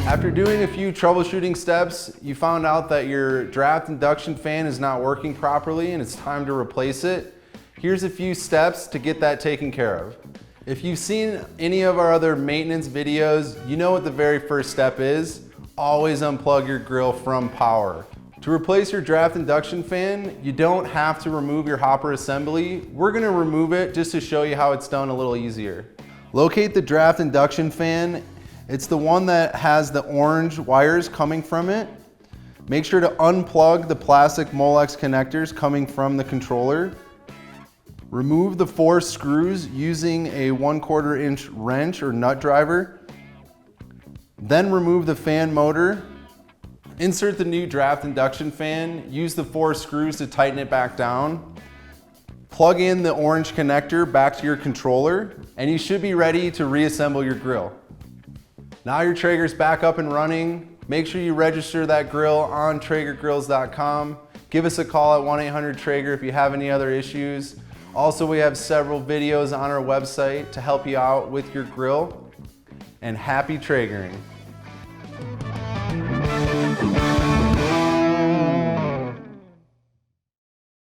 After doing a few troubleshooting steps, you found out that your draft induction fan is not working properly and it's time to replace it. Here's a few steps to get that taken care of. If you've seen any of our other maintenance videos, you know what the very first step is. Always unplug your grill from power. To replace your draft induction fan, you don't have to remove your hopper assembly. We're gonna remove it just to show you how it's done a little easier. Locate the draft induction fan. It's the one that has the orange wires coming from it. Make sure to unplug the plastic Molex connectors coming from the controller. Remove the 4 screws using a 1/4 inch wrench or nut driver. Then remove the fan motor. Insert the new draft induction fan. Use the 4 screws to tighten it back down. Plug in the orange connector back to your controller, and you should be ready to reassemble your grill. Now your Traeger's back up and running. Make sure you register that grill on TraegerGrills.com. Give us a call at 1-800-TRAEGER if you have any other issues. Also, we have several videos on our website to help you out with your grill. And happy Traegering.